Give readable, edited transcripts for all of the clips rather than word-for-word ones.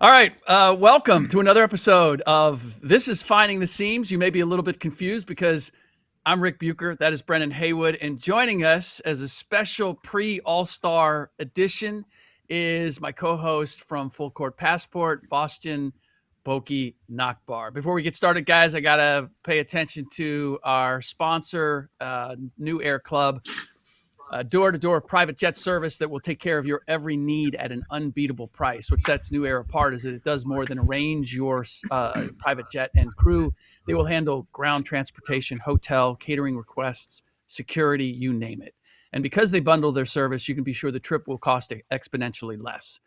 All right, welcome to another episode of This is Finding the Seams. You may be a little bit confused because I'm Ric Bucher, that is Brendan Haywood, and joining us as a special pre-All-Star edition is my co-host from Full Court Passport, Bostjan Nachbar. Before we get started, guys, I got to pay attention to our sponsor, New Air Club. Door-to-door private jet service that will take care of your every need at an unbeatable price. What sets New Air apart is that it does more than arrange your private jet and crew. They will handle ground transportation, hotel, catering requests, security, you name it. And because they bundle their service, you can be sure the trip will cost exponentially less.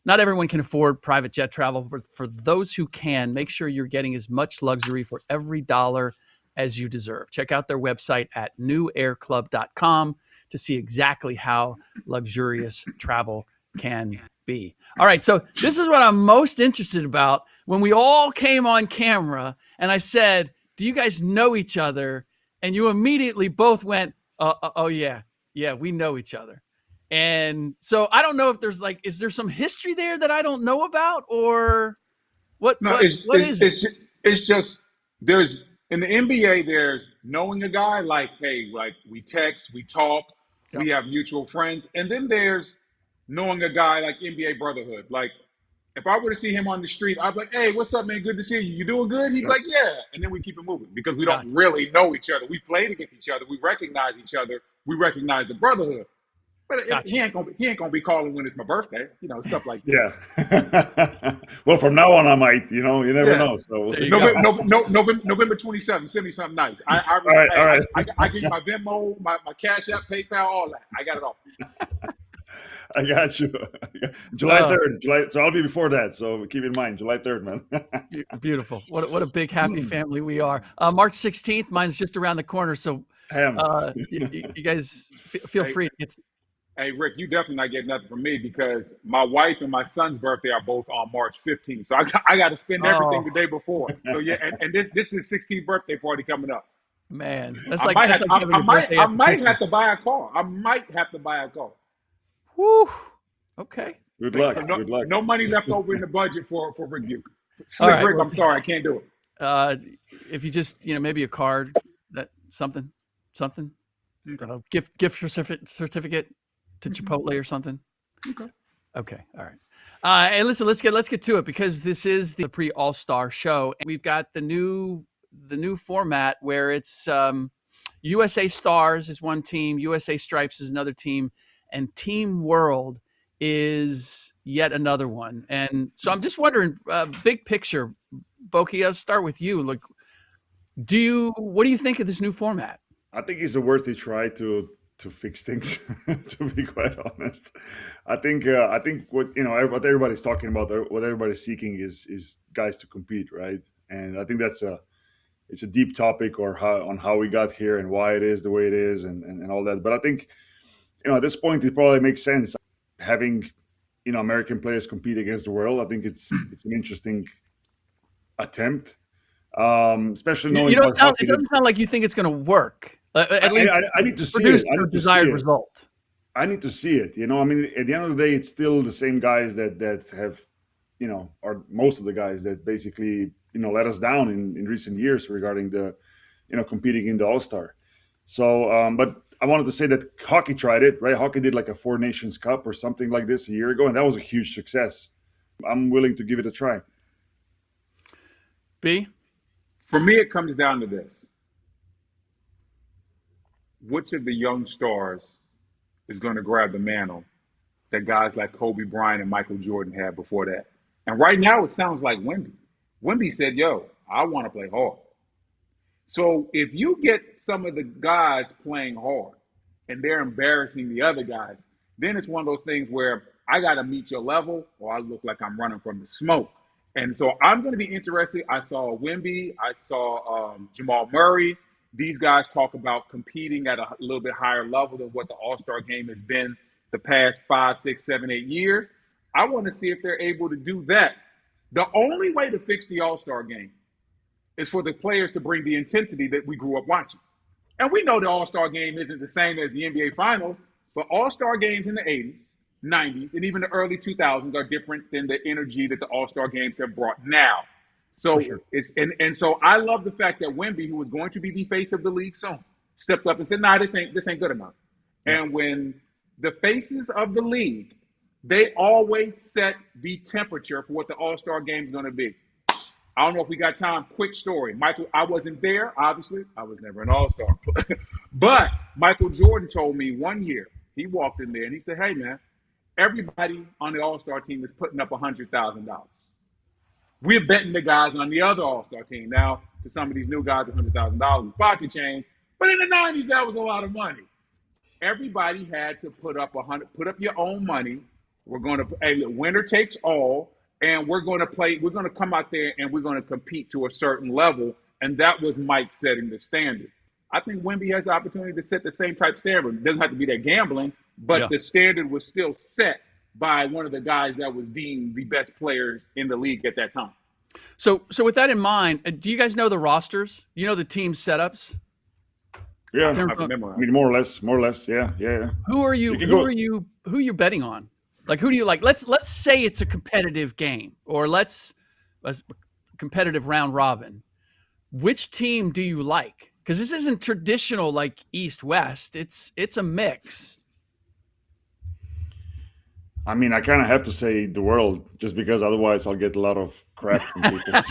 Not everyone can afford private jet travel, but for those who can, make sure you're getting as much luxury for every dollar as you deserve. Check out their website at newairclub.com to see exactly how luxurious travel can be. All right, so this is what I'm most interested about. When we all came on camera and I said, do you guys know each other? And you immediately both went, oh yeah, we know each other. And so I don't know if there's is there some history there that I don't know about, or what? No, what is it? it's just there's in the NBA there's knowing a guy like, hey, like we text, we talk, Yep. we have mutual friends, and then there's knowing a guy like NBA brotherhood. Like if I were to see him on the street, I'd be like, hey, what's up, man? Good to see you. You doing good? He'd be like, yeah, and then we keep it moving because we don't really know each other. We played against each other. We recognize each other. We recognize the brotherhood. But Gotcha. he ain't gonna be calling when it's my birthday, stuff like that. Yeah. Well, from now on, I might. You never know. So we'll see. November 27th. Send me something nice. All right. I give you my Venmo, my Cash App, PayPal, all that. I got it all. I got you. July 3rd. So I'll be before that. So keep in mind, July 3rd, man. Beautiful. What a big happy family we are. March 16th. Mine's just around the corner. So you guys feel free. Hey, Rick, you definitely not getting nothing from me because my wife and my son's birthday are both on March 15th. So I got to spend everything the day before. So yeah, and this is his 16th birthday party coming up. Man, I might have to buy a car. I might have to buy a car. Whew. Okay. Good luck. No money left over in the budget for Rick Bucher. Right, Rick, I'm sorry, I can't do it. If you just maybe a card, that something, gift certificate to Chipotle or something. Okay. All right. And listen, let's get to it because this is the pre-All-Star show, and we've got the new format where it's USA Stars is one team, USA Stripes is another team, and Team World is yet another one. And so I'm just wondering, big picture, Boki, I'll start with you. Like, what do you think of this new format? I think it's a worthy try to fix things. To be quite honest, I think what everybody's talking about, what everybody's seeking is guys to compete, right? And I think it's a deep topic on how we got here and why it is the way it is and all that. But I think at this point it probably makes sense having American players compete against the world. I think it's an interesting attempt, especially knowing it doesn't sound like you think it's going to work. At least I need to see it. I need desired result. I need to see it. I mean, at the end of the day, it's still the same guys that have, or most of the guys that basically, let us down in recent years regarding the, competing in the All-Star. So, but I wanted to say that hockey tried it, right? Hockey did like a Four Nations Cup or something like this a year ago, and that was a huge success. I'm willing to give it a try. B? For me, it comes down to this. Which of the young stars is going to grab the mantle that guys like Kobe Bryant and Michael Jordan had before that? And right now, it sounds like Wemby. Wemby said, yo, I want to play hard. So if you get some of the guys playing hard and they're embarrassing the other guys, then it's one of those things where I got to meet your level or I look like I'm running from the smoke. And so I'm going to be interested. I saw Wemby. I saw Jamal Murray. These guys talk about competing at a little bit higher level than what the All-Star game has been the past 5, 6, 7, 8 years. I want to see if they're able to do that. The only way to fix the All-Star game is for the players to bring the intensity that we grew up watching. And we know the All-Star game isn't the same as the NBA Finals, but All-Star games in the 80s, '90s and even the early 2000s are different than the energy that the All-Star games have brought now. For So sure. it's and so I love the fact that Wemby, who was going to be the face of the league soon, stepped up and said, "Nah, this ain't good enough." Yeah. And when the faces of the league, they always set the temperature for what the All-Star game is going to be. I don't know if we got time. Quick story. Michael, I wasn't there, obviously. I was never an all-star. But Michael Jordan told me one year, he walked in there and he said, "Hey, man, everybody on the all-star team is putting up $100,000. We're betting the guys on the other all-star team." Now, to some of these new guys, $100,000 is pocket change. But in the 90s, that was a lot of money. Everybody had to put up your own money. We're going to, hey, winner takes all. And we're going to come out there and we're going to compete to a certain level. And that was Mike setting the standard. I think Wemby has the opportunity to set the same type standard. It doesn't have to be that gambling, but the standard was still set by one of the guys that was deemed the best players in the league at that time. So with that in mind, do you guys know the rosters? You know the team setups? Yeah, I mean, more or less. Yeah. Who are you betting on? Like, who do you like? Let's say it's a competitive game, or a competitive round robin. Which team do you like? Because this isn't traditional like East West. It's a mix. I mean, I kind of have to say the world, just because otherwise I'll get a lot of crap from people.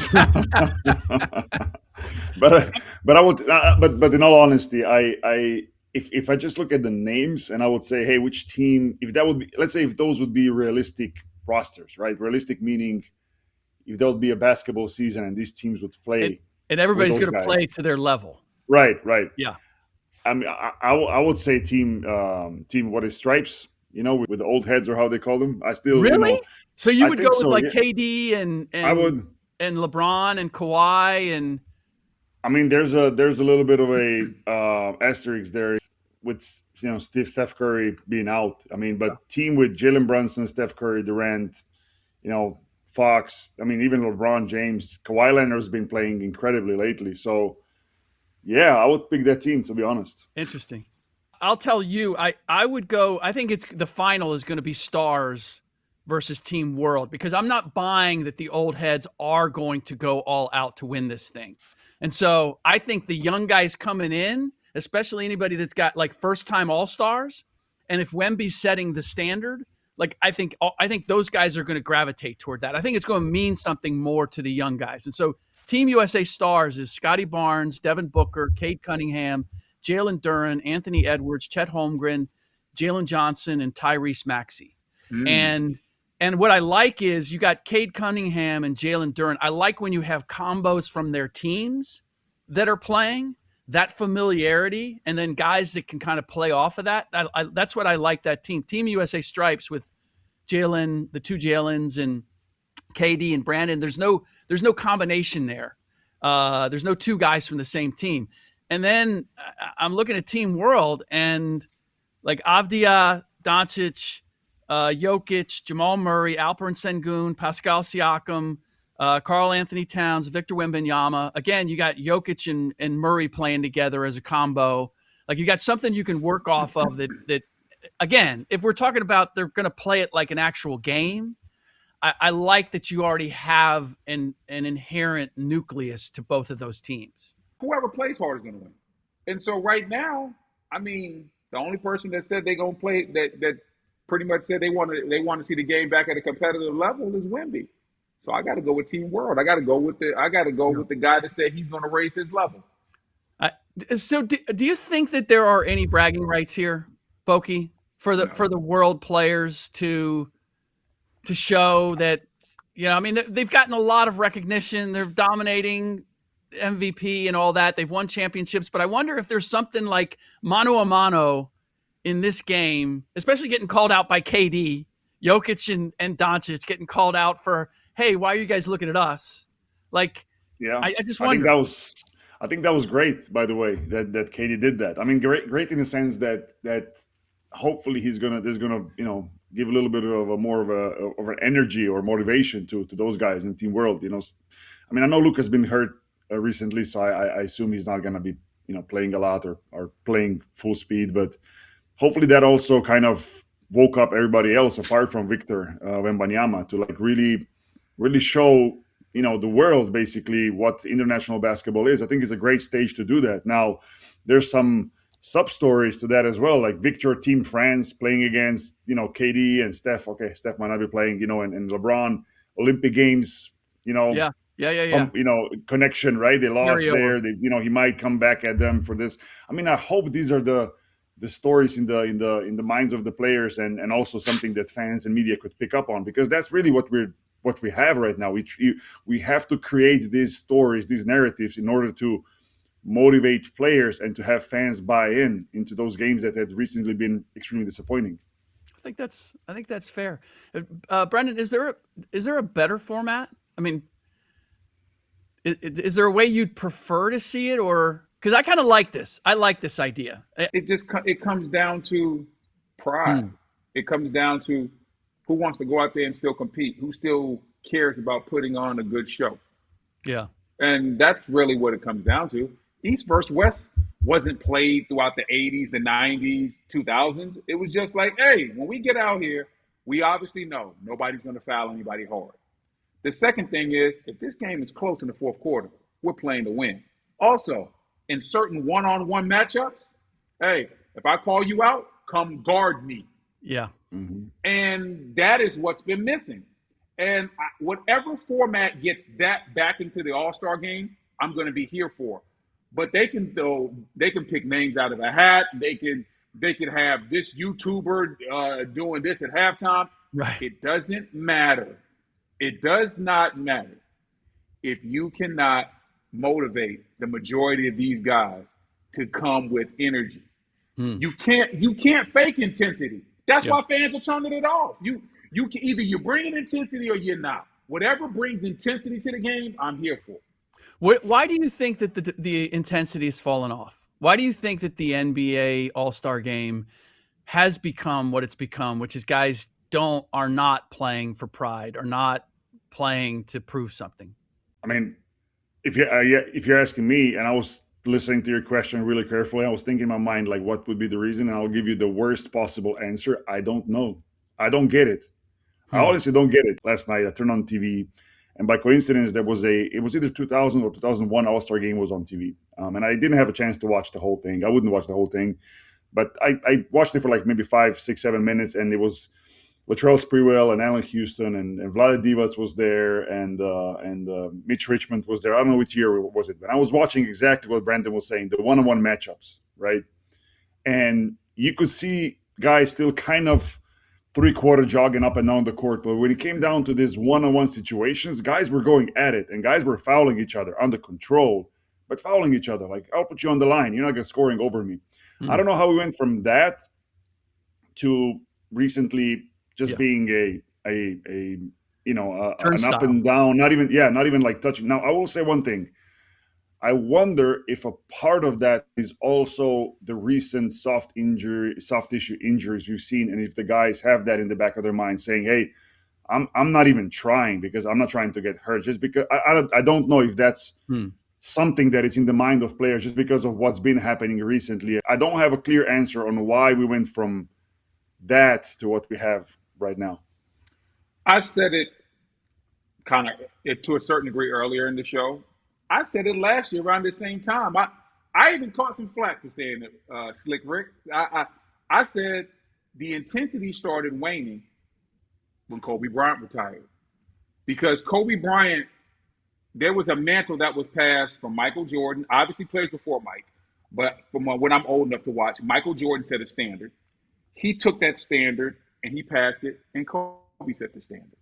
but I would, but in all honesty, if I just look at the names and I would say, hey, which team? If that would be, let's say, if those would be realistic rosters, right? Realistic meaning, if there would be a basketball season and these teams would play, and everybody's going to play to their level. Right. Yeah. I mean, I would say team what is Stripes. You know, with the old heads or how they call them. I still really. So you would go with like yeah. KD and I would, and LeBron and Kawhi and. I mean, there's a little bit of a asterisk there with Steph Curry being out. I mean, but team with Jalen Brunson, Steph Curry, Durant, Fox. I mean, even LeBron James, Kawhi Leonard's been playing incredibly lately. So, yeah, I would pick that team, to be honest. Interesting. I'll tell you, I would go. I think the final is going to be Stars versus Team World, because I'm not buying that the old heads are going to go all out to win this thing. And so I think the young guys coming in, especially anybody that's got like first-time All-Stars, and if Wemby's setting the standard, like I think those guys are going to gravitate toward that. I think it's going to mean something more to the young guys. And so Team USA Stars is Scotty Barnes, Devin Booker, Cade Cunningham, Jalen Duren, Anthony Edwards, Chet Holmgren, Jalen Johnson, and Tyrese Maxey. And what I like is you got Cade Cunningham and Jalen Duren. I like when you have combos from their teams that are playing, that familiarity, and then guys that can kind of play off of that. That's what I like that team. Team USA Stripes with Jalen, the two Jalens, and KD and Brandon. There's no combination there. There's no two guys from the same team. And then I'm looking at Team World, and like Avdia, Doncic, Jokic, Jamal Murray, Alperen Sengun, Pascal Siakam, Karl Anthony Towns, Victor Wembanyama. Again, you got Jokic and Murray playing together as a combo. Like you got something you can work off of that again, if we're talking about they're going to play it like an actual game, I like that you already have an inherent nucleus to both of those teams. Whoever plays hard is going to win. And so right now, I mean, the only person that said they're going to play that pretty much said they want to see the game back at a competitive level is Wemby. So I got to go with Team World. I got to go with the guy that said he's going to raise his level. So do you think that there are any bragging rights here, Boki, for the world players to show that, I mean, they've gotten a lot of recognition. They're dominating MVP and all that. They've won championships, but I wonder if there's something like mano a mano in this game, especially getting called out by KD, Jokic and Doncic getting called out for, hey, why are you guys looking at us? Like, yeah, I just wonder. I think that was great, by the way, that KD did that. I mean, great in the sense that hopefully there's gonna give a little bit of an energy or motivation to those guys in Team World. I mean, I know Luka's been hurt recently, so I assume he's not gonna be playing a lot or playing full speed, but hopefully that also kind of woke up everybody else apart from Victor Wembanyama to like really show the world basically what international basketball is. I think it's a great stage to do that. Now, there's some sub stories to that as well, like Victor Team France playing against KD and Steph. Okay, Steph might not be playing, and LeBron Olympic Games. Yeah. Some connection, right? They lost Carryover. there. He might come back at them for this. I mean, I hope these are the stories in the minds of the players, and also something that fans and media could pick up on, because that's really what we have right now. We have to create these stories, these narratives, in order to motivate players and to have fans buy into those games that had recently been extremely disappointing. I think that's fair. Brendan, is there a better format? I mean, is there a way you'd prefer to see it, or because I kind of like this? I like this idea. It comes down to pride. It comes down to who wants to go out there and still compete, who still cares about putting on a good show. Yeah. And that's really what it comes down to. East versus West wasn't played throughout the 80s, the 90s, 2000s. It was just like, hey, when we get out here, we obviously know nobody's going to foul anybody hard. The second thing is, if this game is close in the fourth quarter, we're playing to win. Also, in certain one-on-one matchups, hey, if I call you out, come guard me. Yeah. Mm-hmm. And that is what's been missing. And whatever format gets that back into the All-Star game, I'm going to be here for. But they can pick names out of a hat. They can have this YouTuber doing this at halftime. Right. It doesn't matter. It does not matter if you cannot motivate the majority of these guys to come with energy. You can't fake intensity. That's why fans are turning it off. You can either you're bringing intensity or you're not. Whatever brings intensity to the game, I'm here for. Why do you think that the intensity has fallen off? Why do you think that the NBA All-Star Game has become what it's become, which is guys are not playing for pride, or not playing to prove something? I mean, if you're asking me, and I was listening to your question really carefully, I was thinking in my mind, like, what would be the reason? And I'll give you the worst possible answer. I don't know. I don't get it. I honestly don't get it. Last night I turned on TV, and by coincidence, it was either 2000 or 2001 All-Star Game was on TV. And I didn't have a chance to watch the whole thing. I wouldn't watch the whole thing, but I watched it for like maybe 5, 6, 7 minutes, and it was Latrell Sprewell and Allen Houston and Vlade Divac was there, and Mitch Richmond was there. I don't know which year was it, but I was watching exactly what Brandon was saying, the one-on-one matchups, right? And you could see guys still kind of three-quarter jogging up and down the court, but when it came down to these one-on-one situations, guys were going at it, and guys were fouling each other under control, but fouling each other. Like, I'll put you on the line. You're not going to scoring over me. I don't know how we went from that to recently just being an up and down, not even like touching. Now, I will say one thing. I wonder if a part of that is also the recent soft tissue injuries we've seen, and if the guys have that in the back of their mind, saying, "Hey, I'm not even trying because I'm not trying to get hurt." Just because I don't know if that's something that is in the mind of players, just because of what's been happening recently. I don't have a clear answer on why we went from that to what we have right now. I said it kind of to a certain degree earlier in the show. I said it last year around the same time. I even caught some flack for saying it, Slick Rick. I said the intensity started waning when Kobe Bryant retired. Because Kobe Bryant, there was a mantle that was passed from Michael Jordan, obviously players before Mike, but from when I'm old enough to watch, Michael Jordan set a standard. He took that standard and he passed it, and Kobe set the standard.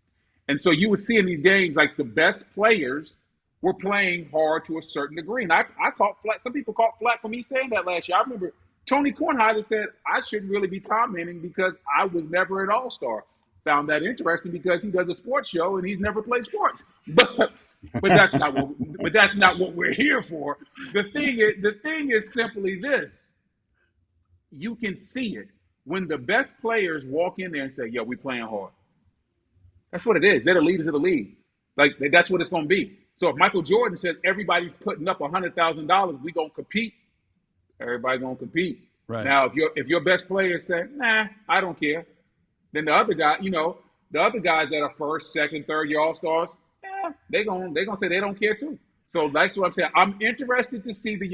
And so you would see in these games, like, the best players were playing hard to a certain degree. And I caught flack. Some people caught flack for me saying that last year. I remember Tony Kornheiser said I shouldn't really be commenting because I was never an All-Star. Found that interesting because he does a sports show and he's never played sports. But that's not what we're here for. The thing is simply this. You can see it when the best players walk in there and say, "Yo, we playing hard." That's what it is. They're the leaders of the league. Like, that's what it's going to be. So if Michael Jordan says everybody's putting up $100,000, we gonna compete. Everybody gonna compete. Right. Now, if your best players say, "Nah, I don't care," Then the other guy, the other guys that are first, second, third year All Stars, they're gonna say they don't care too. So that's what I'm saying. I'm interested to see the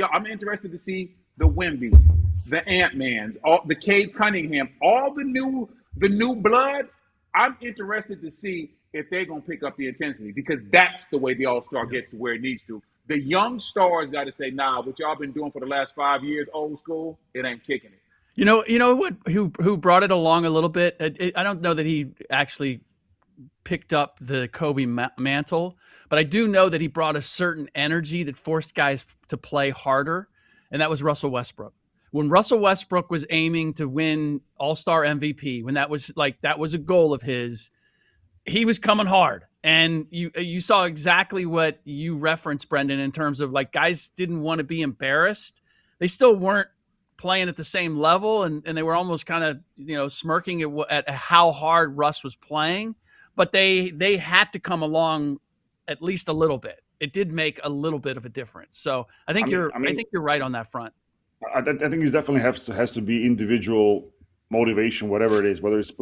Wembys, the Ant-Mans, all the Cade Cunninghams, all the new blood. I'm interested to see if they're gonna pick up the intensity, because that's the way the All-Star gets to where it needs to. The young stars got to say, nah, what y'all been doing for the last 5 years, old school, it ain't kicking it. You know what? Who brought it along a little bit? I don't know that he actually picked up the Kobe mantle, but I do know that he brought a certain energy that forced guys to play harder, and that was Russell Westbrook. When Russell Westbrook was aiming to win All-Star MVP, when that was a goal of his, he was coming hard. And you saw exactly what you referenced, Brendan, in terms of like guys didn't want to be embarrassed. They still weren't playing at the same level, and they were almost kind of smirking at how hard Russ was playing. But they had to come along at least a little bit. It did make a little bit of a difference. So I think you're right on that front. I think it definitely has to be individual motivation, whatever it is, whether it's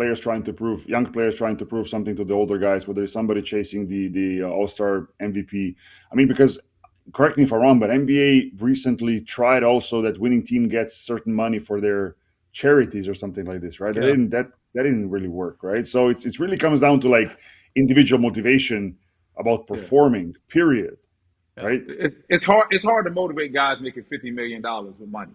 young players trying to prove something to the older guys, whether it's somebody chasing the All-Star MVP. I mean, because correct me if I'm wrong, but NBA recently tried also that winning team gets certain money for their charities or something like this, right? Yeah. That didn't really work, right? So it's really comes down to like individual motivation about performing, period. Yeah. Right? It's hard to motivate guys making $50 million with money.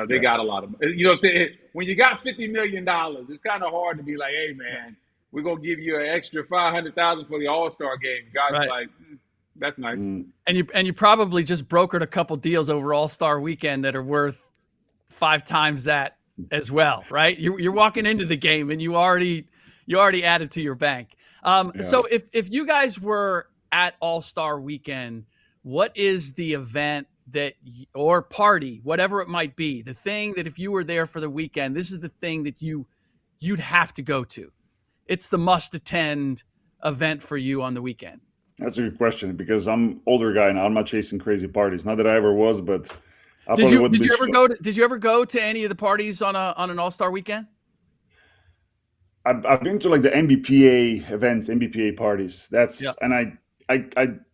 They got a lot of, what I'm saying? When you got $50 million, it's kind of hard to be like, hey man, we're going to give you an extra $500,000 for the All-Star game. Guys are like, that's nice. And you probably just brokered a couple deals over All-Star weekend that are worth 5 times that as well, right? You're walking into the game and you already added to your bank. So if you guys were at All-Star weekend, what is the event or party, whatever it might be, the thing that if you were there for the weekend, this is the thing that you'd have to go to? It's the must-attend event for you on the weekend. That's a good question, because I'm older guy now. I'm not chasing crazy parties. Not that I ever was, but did you ever go to any of the parties on an All-Star weekend? I've been to like the NBPA events, NBPA parties. And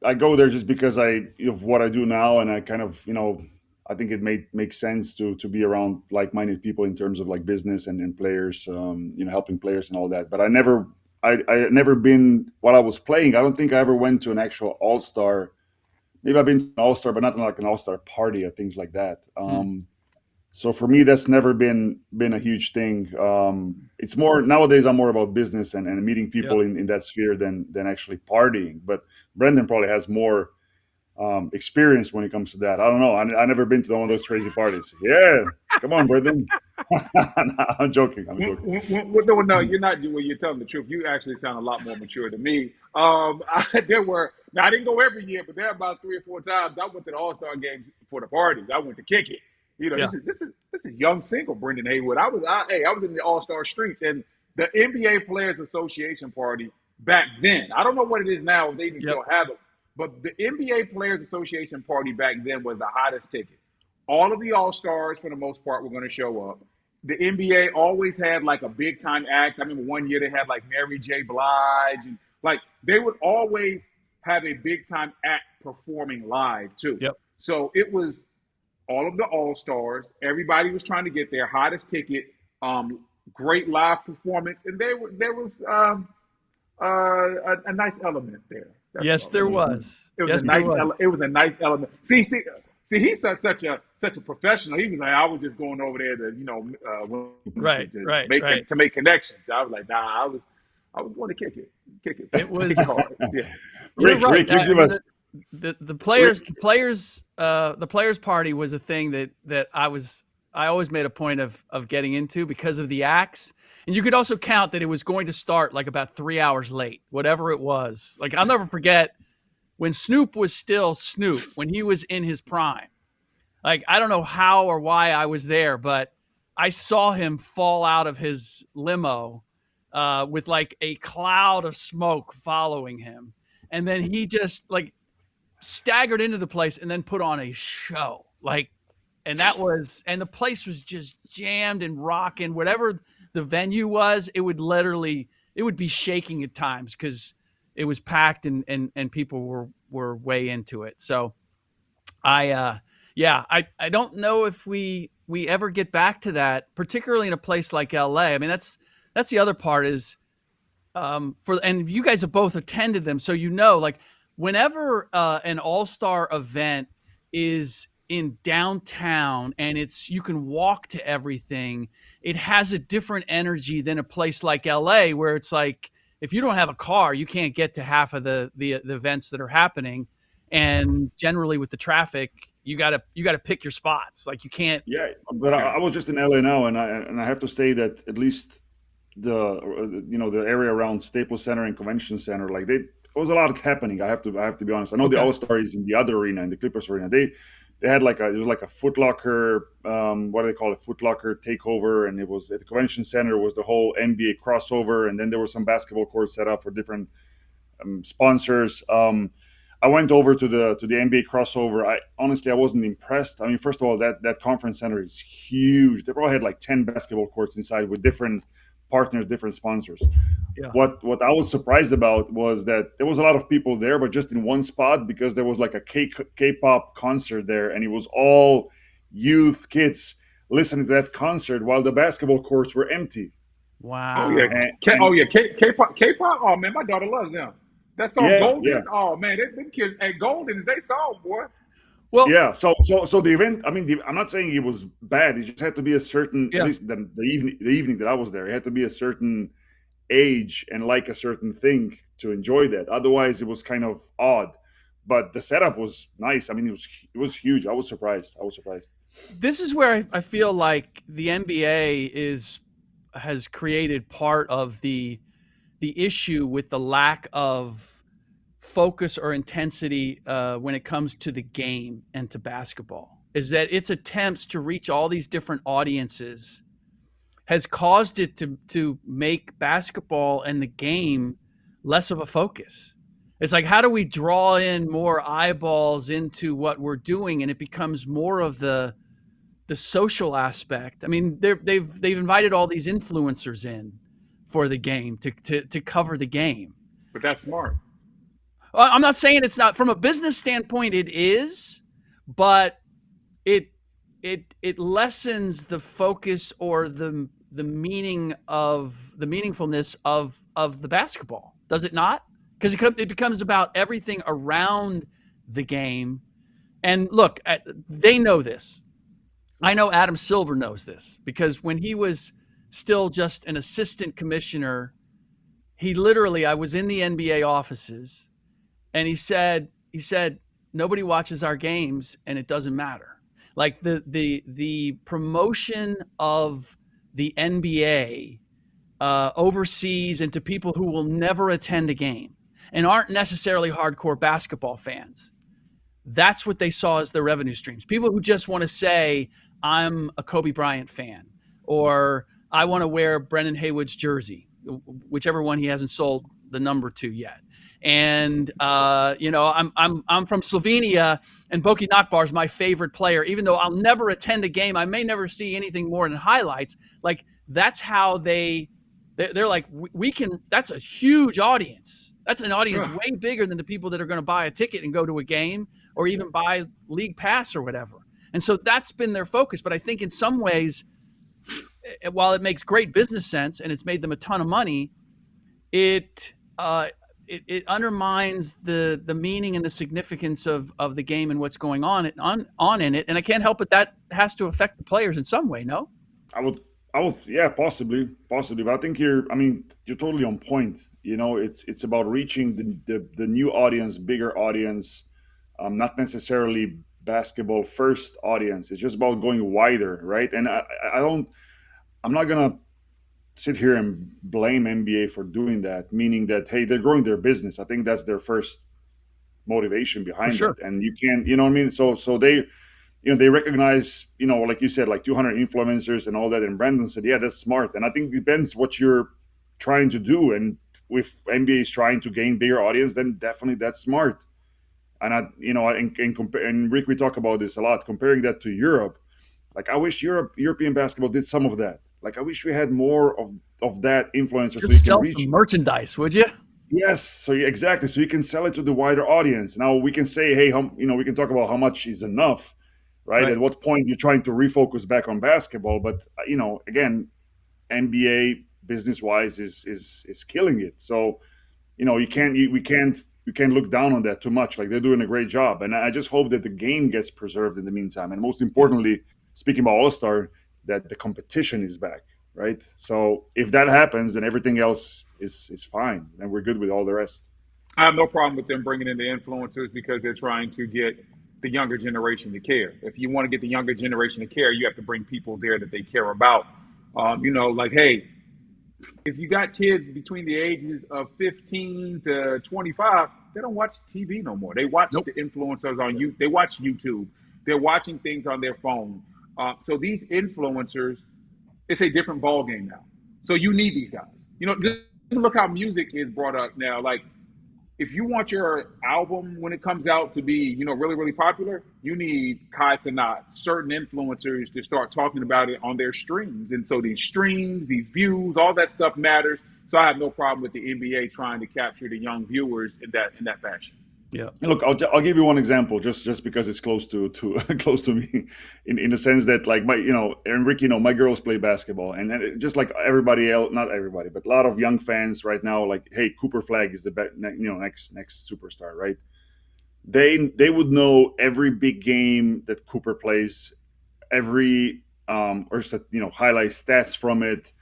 I go there just because of what I do now, and I kind of I think it makes sense to be around like-minded people in terms of like business and players, helping players and all that. But I never been while I was playing. I don't think I ever went to an actual All-Star. Maybe I've been to an All-Star, but not like an All-Star party or things like that. So for me, that's never been a huge thing. It's more nowadays. I'm more about business and meeting people in that sphere than actually partying. But Brendan probably has more experience when it comes to that. I don't know. I never been to one of those crazy parties. Yeah, come on, Brendan. I'm joking. No, you're not. Well, you're telling the truth. You actually sound a lot more mature than me. I didn't go every year, but there were about 3 or 4 times I went to the All-Star games for the parties. I went to kick it. This is young single Brendan Haywood. I was in the All-Star streets, and the NBA Players Association party back then. I don't know what it is now, if they even still have it, but the NBA Players Association party back then was the hottest ticket. All of the All-Stars, for the most part, were going to show up. The NBA always had like a big time act. I remember one year they had like Mary J. Blige, and like they would always have a big time act performing live too. Yep. So it was all of the All-Stars. Everybody was trying to get their hottest ticket. Great live performance, and there was a nice element there. Yes, there was. It was a nice element. See, he's such a professional. He was like, I was just going over there to make connections. I was like, nah, I was going to kick it. It was hard. Yeah. Rick, you give us. The players party was a thing that I always made a point of getting into because of the acts. And you could also count that it was going to start like about 3 hours late, whatever it was. Like I'll never forget when Snoop was still Snoop, when he was in his prime. Like I don't know how or why I was there, but I saw him fall out of his limo with like a cloud of smoke following him. And then he just like staggered into the place and then put on a show. And the place was just jammed and rocking. Whatever the venue was, it would be shaking at times because it was packed and people were way into it. So I don't know if we ever get back to that, particularly in a place like LA. I mean, that's the other part is and you guys have both attended them, so like whenever an all-star event is in downtown and you can walk to everything, it has a different energy than a place like LA where it's like if you don't have a car, you can't get to half of the events that are happening, and generally with the traffic, you gotta pick your spots. Like you can't. Yeah, but I was just in LA now, and I have to say that at least the area around Staples Center and Convention Center, like there was a lot happening. I have to be honest. I know the Okay. All Star is in the other arena, in the Clippers arena. They had it was like a Foot Locker, what do they call it, Foot Locker takeover, and it was at the Convention Center was the whole NBA crossover, and then there were some basketball courts set up for different sponsors. I went over to the NBA crossover. I wasn't impressed. I mean, first of all, that conference center is huge. They probably had like 10 basketball courts inside with different partners, different sponsors. Yeah. What I was surprised about was that there was a lot of people there, but just in one spot because there was like a K-pop concert there, and it was all youth kids listening to that concert while the basketball courts were empty. Wow. Oh yeah, And K-pop, K-pop. Oh man, my daughter loves them. That song yeah, Golden. yeah. Oh man, them kids at Golden is they song, boy. Well, Yeah, so the event. I mean, I'm not saying it was bad. It just had to be a certain. At yeah. least the evening that I was there, it had to be a certain age and like a certain thing to enjoy that. Otherwise, it was kind of odd. But the setup was nice. I mean, it was huge. I was surprised. This is where I feel like the NBA has created part of the issue with the lack of focus or intensity when it comes to the game and to basketball, is that its attempts to reach all these different audiences has caused it to make basketball and the game less of a focus. It's like, how do we draw in more eyeballs into what we're doing, and it becomes more of the social aspect. I mean, they've invited all these influencers in for the game to cover the game. But that's smart. I'm not saying it's not, from a business standpoint, it is, but it lessens the focus or the meaning of the meaningfulness of the basketball, does it not? Because it becomes about everything around the game. And look, they know this. I know Adam Silver knows this, because when he was still just an assistant commissioner, I was in the NBA offices, and he said, nobody watches our games and it doesn't matter. Like the promotion of the NBA overseas and to people who will never attend a game and aren't necessarily hardcore basketball fans. That's what they saw as their revenue streams. People who just want to say, I'm a Kobe Bryant fan, or I want to wear Brendan Haywood's jersey, whichever one he hasn't sold the number to yet. And I'm from Slovenia, and Bostjan Nachbar is my favorite player. Even though I'll never attend a game, I may never see anything more than highlights. Like, that's how they're like, we can. That's a huge audience. That's an audience way bigger than the people that are going to buy a ticket and go to a game or even buy league pass or whatever. And so that's been their focus. But I think in some ways, while it makes great business sense and it's made them a ton of money, it undermines the meaning and the significance of the game and what's going on in it. And I can't help it, that has to affect the players in some way. No, I would, yeah, possibly, but I think you're totally on point. It's about reaching the new audience, bigger audience, not necessarily basketball first audience. It's just about going wider, right? And I'm not gonna sit here and blame NBA for doing that, meaning that, hey, they're growing their business. I think that's their first motivation behind sure. it. And you can't, you know what I mean? So they, they recognize, like you said, like 200 influencers and all that. And Brandon said, yeah, that's smart. And I think it depends what you're trying to do. And if NBA is trying to gain bigger audience, then definitely that's smart. And and Rick, we talk about this a lot, comparing that to Europe. Like, I wish European basketball did some of that. Like, I wish we had more of that influencer so Just you can sell reach. some merchandise, would you? Yes, so exactly. So you can sell it to the wider audience. Now we can say, hey, we can talk about how much is enough, right? Right. At what point you're trying to refocus back on basketball, but again, NBA business wise is killing it. So we can't look down on that too much. Like, they're doing a great job, and I just hope that the game gets preserved in the meantime. And most importantly, speaking about All Star, that the competition is back, right? So if that happens, then everything else is fine, and we're good with all the rest. I have no problem with them bringing in the influencers because they're trying to get the younger generation to care. If you want to get the younger generation to care, you have to bring people there that they care about. Like, hey, if you got kids between the ages of 15 to 25, they don't watch TV no more. They watch Nope. the influencers on you. They watch YouTube. They're watching things on their phone. So these influencers, it's a different ball game now. So you need these guys. Just look how music is brought up now. Like, if you want your album when it comes out to be, really, really popular, you need Kai Cenat, certain influencers to start talking about it on their streams. And so these streams, these views, all that stuff matters. So I have no problem with the NBA trying to capture the young viewers in that fashion. Yeah. Look, I'll give you one example, just because it's close to close to me, in the sense that, like, and Rick, my girls play basketball, and just like everybody else, not everybody, but a lot of young fans right now, like, hey, Cooper Flag is the next superstar, right? They would know every big game that Cooper plays, every highlight stats from it.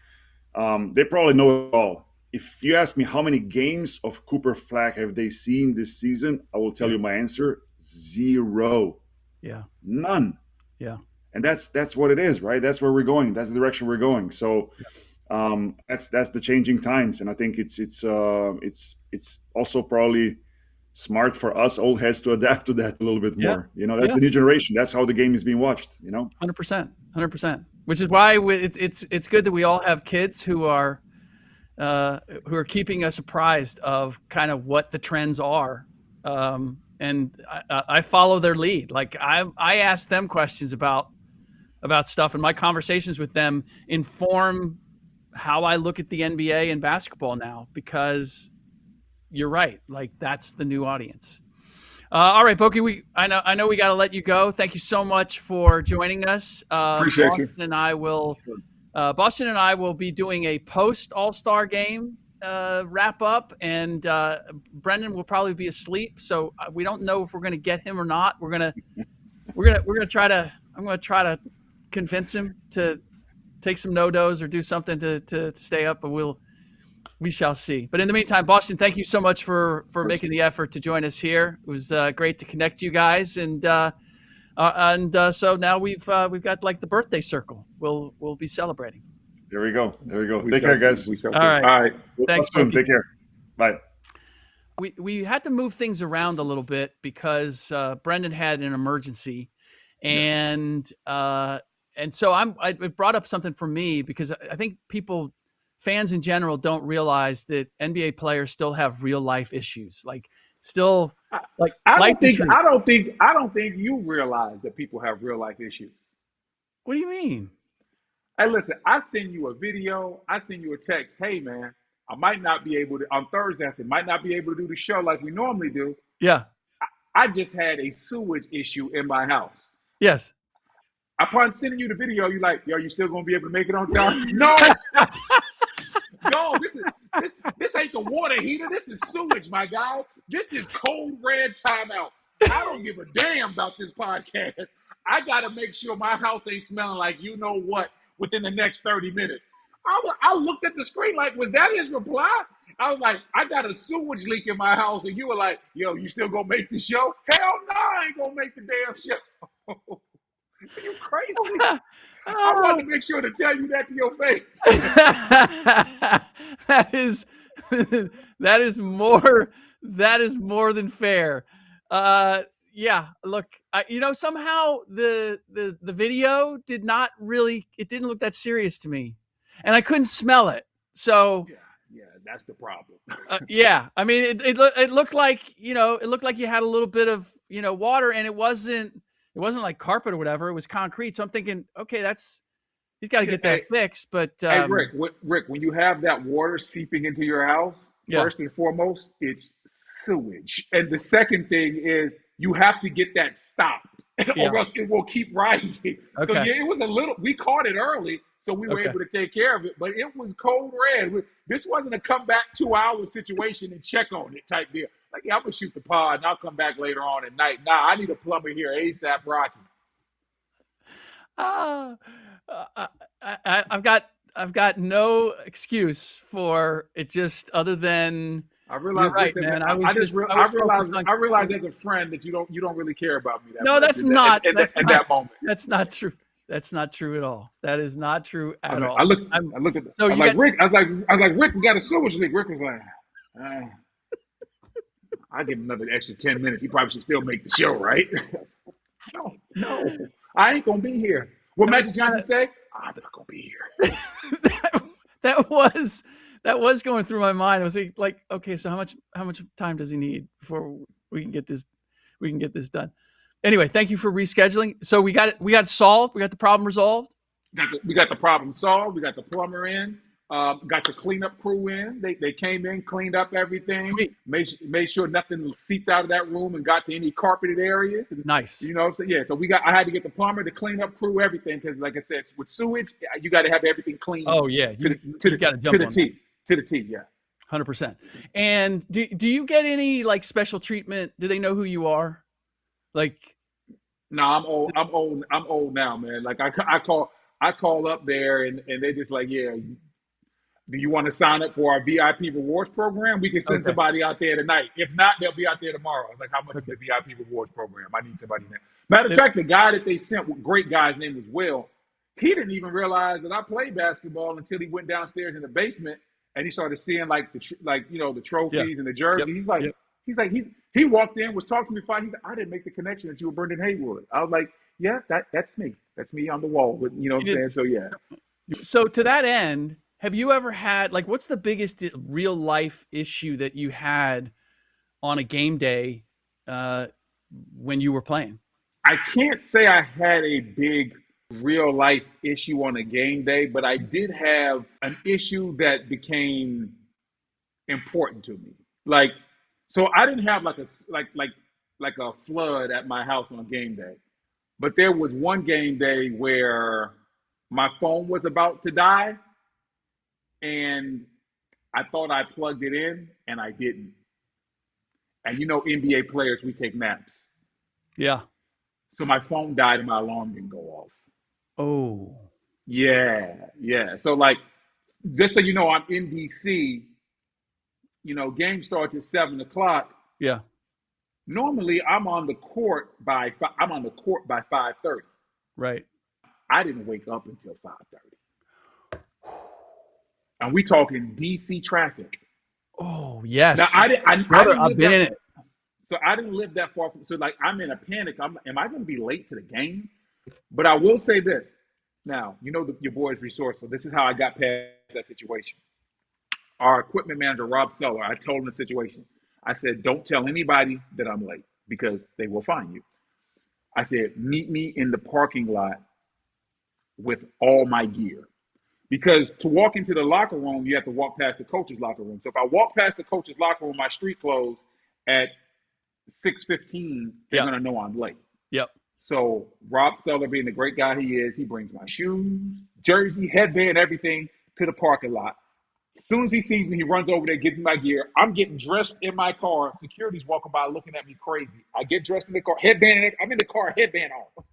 They probably know it all. If you ask me how many games of Cooper Flag have they seen this season, I will tell you my answer: 0. Yeah. None. Yeah. And that's what it is, right? That's where we're going. That's the direction we're going. So that's the changing times, and I think it's also probably smart for us old heads to adapt to that a little bit more. That's the new generation. That's how the game is being watched. 100%. Which is why it's good that we all have kids who are keeping us apprised of kind of what the trends are. And I follow their lead. Like, I ask them questions about stuff, and my conversations with them inform how I look at the NBA and basketball now, because you're right. Like, that's the new audience. All right, Boki, I know we got to let you go. Thank you so much for joining us. Appreciate you. Bostjan and I will be doing a post All-Star game wrap up, and Brendan will probably be asleep, so we don't know if we're going to get him or not. I'm going to try to convince him to take some no-dos or do something to stay up, but we shall see. But in the meantime, Bostjan, thank you so much for making the effort to join us here. It was great to connect you guys, and so now we've got like the birthday circle. We'll be celebrating. There we go. Take care, guys. All right. Thanks, soon. Take care. Bye. We had to move things around a little bit because Brendan had an emergency, and so I brought up something for me, because I think fans in general don't realize that NBA players still have real life issues. Like, still, like, I don't think you realize that people have real life issues. What do you mean? Hey, listen, I send you a video, I send you a text. Hey, man, I might not be able to, on Thursday, I said, might not be able to do the show like we normally do. Yeah. I just had a sewage issue in my house. Yes. Upon sending you the video, you're like, yo, you still going to be able to make it on time? No. No, this ain't the water heater. This is sewage, my guy. This is cold red timeout. I don't give a damn about this podcast. I got to make sure my house ain't smelling like you know what within the next 30 minutes. I looked at the screen like, was that his reply? I was like, I got a sewage leak in my house. And you were like, yo, you still going to make the show? Hell no, I ain't going to make the damn show. Are you crazy? I wanted to make sure to tell you that to your face. that is more than fair. Yeah, look, somehow the video didn't look that serious to me, and I couldn't smell it. So yeah, that's the problem. yeah, I mean, it looked like you had a little bit of water, and it wasn't like carpet or whatever. It was concrete. So I'm thinking, okay, that's He's got to get that fixed. But Hey, Rick, when you have that water seeping into your house, yeah, first and foremost, it's sewage. And the second thing is you have to get that stopped yeah, or else it will keep rising. So okay, yeah, it was a little, we caught it early, so we were okay. able to take care of it, but it was cold red. This wasn't a come back 2 hour situation and check on it type deal. Like, yeah, I'm gonna shoot the pod and I'll come back later on at night. Nah, I need a plumber here ASAP Rocky. Ah, I've got no excuse for it. Just other than I you're realized, right, Rick, man. that I realized as a friend that you don't really care about me that No, much. that's not. That's At not. that moment. That's not true. That's not true at all. That is not true I at mean, all. I looked at So I was you like, got Rick, Rick, we got a sewage leak. Rick was like, I'll give him another extra 10 minutes. He probably should still make the show, right? No, I ain't gonna be here. What Magic Johnson say? I'm not gonna be here. that was going through my mind. I was like, okay, so how much time does he need before we can get this done? Anyway, thank you for rescheduling. So we got it solved. We got the problem resolved. We got the problem solved. We got the plumber in. Got the cleanup crew in. They came in, cleaned up everything, Sweet. made sure nothing seeped out of that room and got to any carpeted areas. And, Nice. You know, so yeah. So I had to get the plumber, the cleanup crew, everything, because like I said, with sewage, you got to have everything clean. Oh yeah, you got to jump to the on T. To the T, yeah. 100%. And do you get any like special treatment? Do they know who you are? Like, no, I'm old now, man. Like I call up there and they're just like, yeah, do you want to sign up for our VIP rewards program? We can send somebody out there tonight. If not, they'll be out there tomorrow. I was like, how much is the VIP rewards program? I need somebody now. Matter of fact, the guy that they sent, great guy's name was Will. He didn't even realize that I played basketball until he went downstairs in the basement and he started seeing like the trophies and the jerseys. He's like, he walked in, was talking to me fine. He's like, I didn't make the connection that you were Brendan Haywood. I was like, yeah, that's me. That's me on the wall. With, you know what I'm saying? So yeah. So to that end, have you ever had like what's the biggest real life issue that you had on a game day when you were playing? I can't say I had a big real life issue on a game day, but I did have an issue that became important to me. Like, so I didn't have like a flood at my house on game day, but there was one game day where my phone was about to die, and I thought I plugged it in, and I didn't. And you know, NBA players, we take naps. Yeah. So my phone died and my alarm didn't go off. Oh. Yeah. So like, just so you know, I'm in DC. You know, game starts at 7:00. Yeah. Normally, I'm on the court by 5:30. Right. I didn't wake up until 5:30. And we talking DC traffic. Oh yes. Now I've been in it. So I didn't live that far from. So like, I'm in a panic. Am I going to be late to the game? But I will say this. Now, you know your boy is resourceful. This is how I got past that situation. Our equipment manager, Rob Seller, I told him the situation. I said, don't tell anybody that I'm late because they will find you. I said, meet me in the parking lot with all my gear. Because to walk into the locker room, you have to walk past the coach's locker room. So if I walk past the coach's locker room, my street clothes at 6:15, they're going to know I'm late. Yep. So Rob Seller, being the great guy he is, he brings my shoes, jersey, headband, everything to the parking lot. As soon as he sees me, he runs over there, gives me my gear. I'm getting dressed in my car. Security's walking by looking at me crazy. I get dressed in the car, headband. I'm in the car, headband on.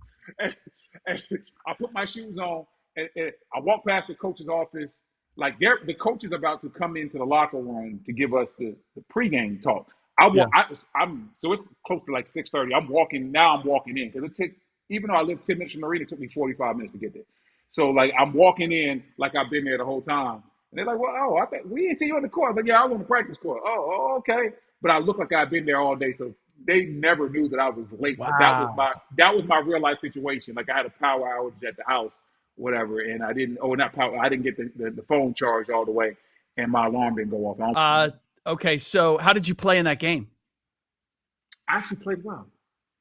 And I put my shoes on, and I walk past the coach's office. Like the coach is about to come into the locker room to give us the pregame talk. So it's close to like 6:30. I'm walking in because even though I live 10 minutes from the arena, it took me 45 minutes to get there. So like I'm walking in like I've been there the whole time. And they're like, well, I think we didn't see you on the court. I'm like, yeah, I was on the practice court. Oh, okay. But I look like I've been there all day. So they never knew that I was late. Wow. That was my real life situation. Like I had a power outage at the house, whatever. And I didn't get the phone charged all the way. And my alarm didn't go off. Okay. So how did you play in that game? I actually played well.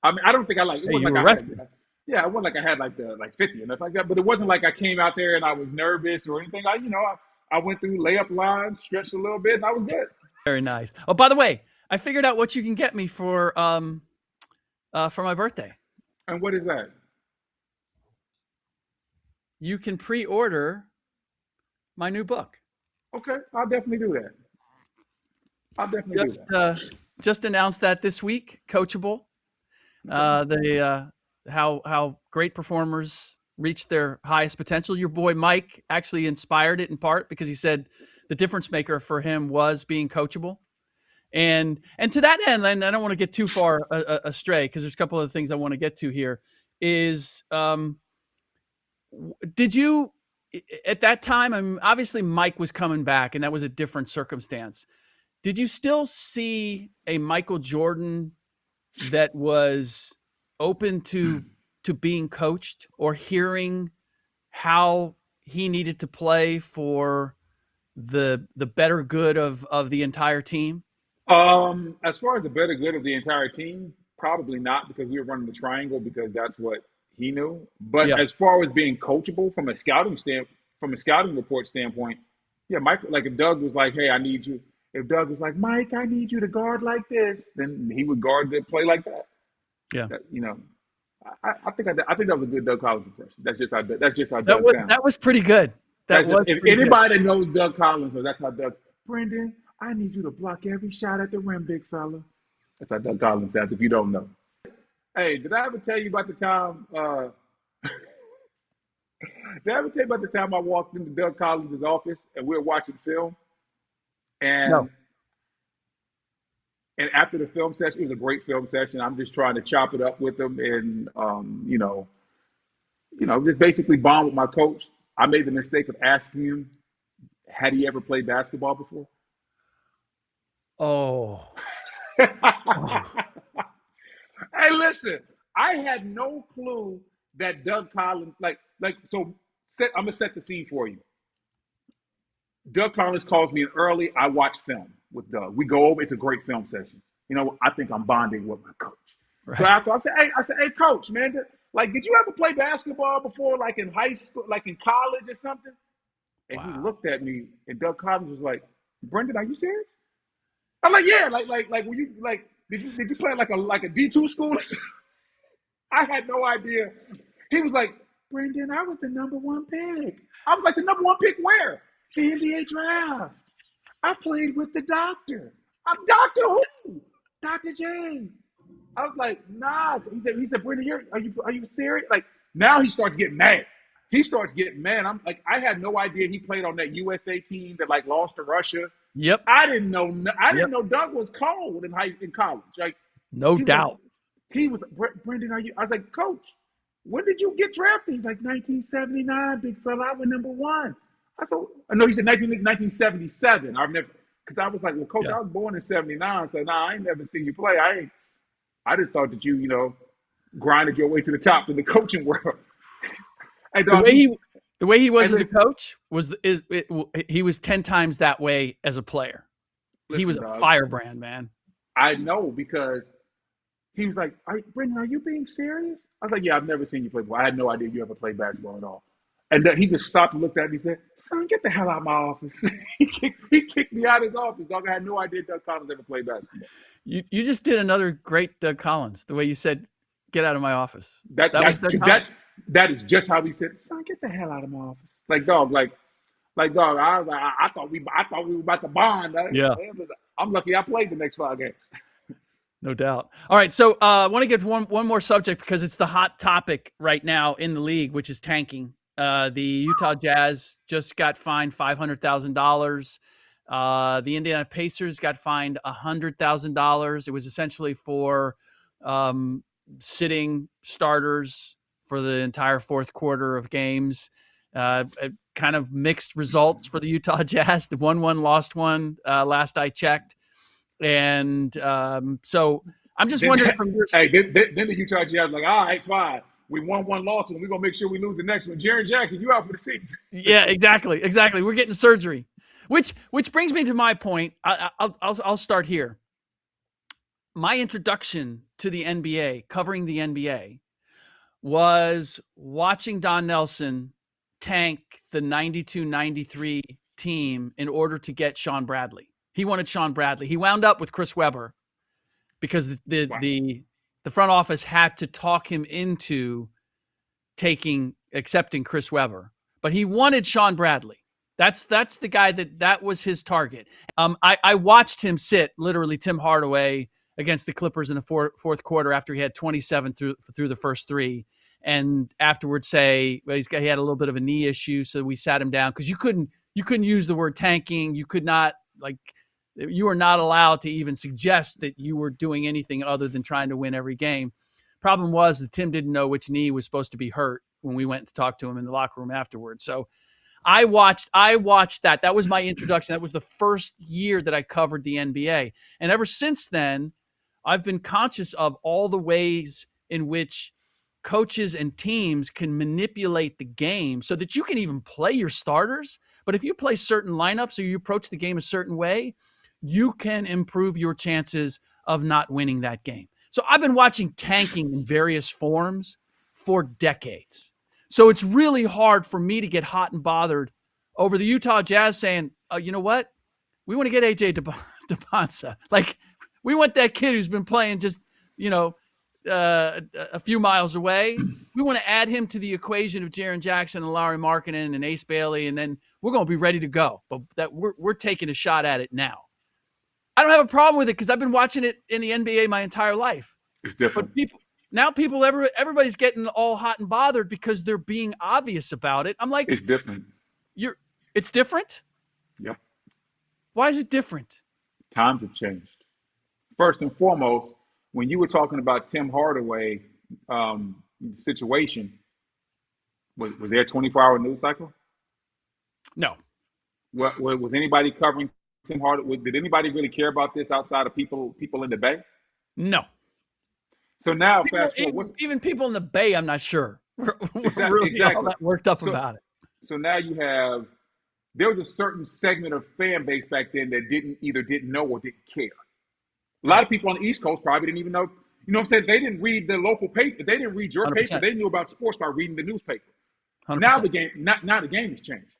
I mean, I don't think I like it. You were rested. Yeah, it wasn't like I had like 50 or nothing like that, but it wasn't like I came out there and I was nervous or anything. I went through layup lines, stretched a little bit, and I was good. Very nice. Oh, by the way, I figured out what you can get me for my birthday. And what is that? You can pre-order my new book. Okay, I'll definitely do that. I'll definitely do that. Just announced that this week. Coachable. How great performers reach their highest potential. Your boy Mike actually inspired it in part because he said the difference maker for him was being coachable. And to that end, and I don't want to get too far astray because there's a couple of things I want to get to here. Is did you at that time? I mean, obviously Mike was coming back, and that was a different circumstance. Did you still see a Michael Jordan that was open to being coached or hearing how he needed to play for the better good of the entire team? As far as the better good of the entire team, probably not because we were running the triangle because that's what he knew. But Yeah. as far as being coachable from a scouting report standpoint, yeah, Mike. Like if Doug was like, "Hey, I need you." If Doug was like, "Mike, I need you to guard like this," then he would guard the play like that. Yeah. I think that was a good Doug Collins impression. That's just how That Doug was sounds. pretty good. That That's was just, if pretty good. anybody that knows Doug Collins, so that's how Doug. Brendan, I need you to block every shot at the rim, big fella. That's how Doug Collins sounds. If you don't know. Hey, did I ever tell you about the time? Did I ever tell you about the time I walked into Doug Collins' office and we were watching film, and No. and after the film session, it was a great film session. I'm just trying to chop it up with him and just basically bond with my coach. I made the mistake of asking him, had he ever played basketball before? Oh. Hey, listen, I had no clue that Doug Collins, I'm gonna set the scene for you. Doug Collins calls me in early. I watch film with Doug. We go over. It's a great film session. I think I'm bonding with my coach. Right. So after I said, hey, coach, man, did you ever play basketball before, like in high school, like in college or something? And Wow. he looked at me, and Doug Collins was like, Brendan, are you serious? I'm like, yeah, were you did you play like a D2 school? I had no idea. He was like, Brendan, I was the number one pick. I was like, the number one pick where? The NBA draft. I played with the doctor. I'm Doctor Who? Dr. J. I was like, nah. He said, Brendan, are you serious? Like now he starts getting mad. I'm like, I had no idea he played on that USA team that like lost to Russia. Yep. I didn't know Doug was cold in college. Like No doubt. He was Brendan. I was like, Coach, when did you get drafted? He's like 1979, big fella. I was number one. I said, no, he said 1977. I remember because I was like, well, Coach, I was born in '79, so I ain't never seen you play. I just thought that you grinded your way to the top in the coaching world. And, the way he was as a coach he was 10 times that way as a player. Listen, he was a firebrand, man. I know because he was like, Brendan, are you being serious? I was like, yeah, I've never seen you play ball. I had no idea you ever played basketball at all. And then he just stopped and looked at me and said, son, get the hell out of my office. he kicked me out of his office, dog. I had no idea Doug Collins ever played basketball. You just did another great Doug Collins, the way you said, get out of my office. That is just how he said, son, get the hell out of my office. Like, dog, I thought we were about to bond. Yeah. I'm lucky I played the next 5 games. No doubt. All right, so I want to get one more subject because it's the hot topic right now in the league, which is tanking. The Utah Jazz just got fined $500,000. The Indiana Pacers got fined $100,000. It was essentially for sitting starters for the entire fourth quarter of games. Kind of mixed results for the Utah Jazz. The 1-1 lost one last I checked. And so I'm just wondering from your then the Utah Jazz like, all right, fine. We won one loss, and we're going to make sure we lose the next one. Jaren Jackson, you out for the season. Yeah, exactly. We're getting surgery, which brings me to my point. I'll start here. My introduction to the NBA, covering the NBA, was watching Don Nelson tank the 92-93 team in order to get Sean Bradley. He wanted Sean Bradley. He wound up with Chris Webber because the front office had to talk him into accepting Chris Webber. But he wanted Sean Bradley. That's the guy that was his target. I watched him sit, literally, Tim Hardaway against the Clippers in the fourth quarter after he had 27 through the first three, and afterwards say, well, he had a little bit of a knee issue, so we sat him down because you couldn't use the word tanking. You could not, you were not allowed to even suggest that you were doing anything other than trying to win every game. Problem was that Tim didn't know which knee was supposed to be hurt when we went to talk to him in the locker room afterwards. So I watched that. That was my introduction. That was the first year that I covered the NBA. And ever since then, I've been conscious of all the ways in which coaches and teams can manipulate the game so that you can even play your starters. But if you play certain lineups or you approach the game a certain way, you can improve your chances of not winning that game. So I've been watching tanking in various forms for decades. So it's really hard for me to get hot and bothered over the Utah Jazz saying, oh, you know what? We want to get AJ DePonsa. We want that kid who's been playing just, a few miles away. We want to add him to the equation of Jaren Jackson and Lauri Markkanen and Ace Bailey, and then we're going to be ready to go. But that we're taking a shot at it now. I don't have a problem with it because I've been watching it in the NBA my entire life. It's different. But everybody's getting all hot and bothered because they're being obvious about it. I'm like, it's different. It's different? Yep. Why is it different? Times have changed. First and foremost, when you were talking about Tim Hardaway situation, was there a 24-hour news cycle? No. Was anybody covering Tim Hardaway? Did anybody really care about this outside of people in the Bay? No. So now, fast forward. Even people in the Bay, I'm not sure. We're really all that worked up about it. So now there was a certain segment of fan base back then that didn't know or didn't care. A lot of people on the East Coast probably didn't even know. You know what I'm saying? They didn't read the local paper. They didn't read your 100%. Paper. They knew about sports by reading the newspaper. 100%. Now the game has changed.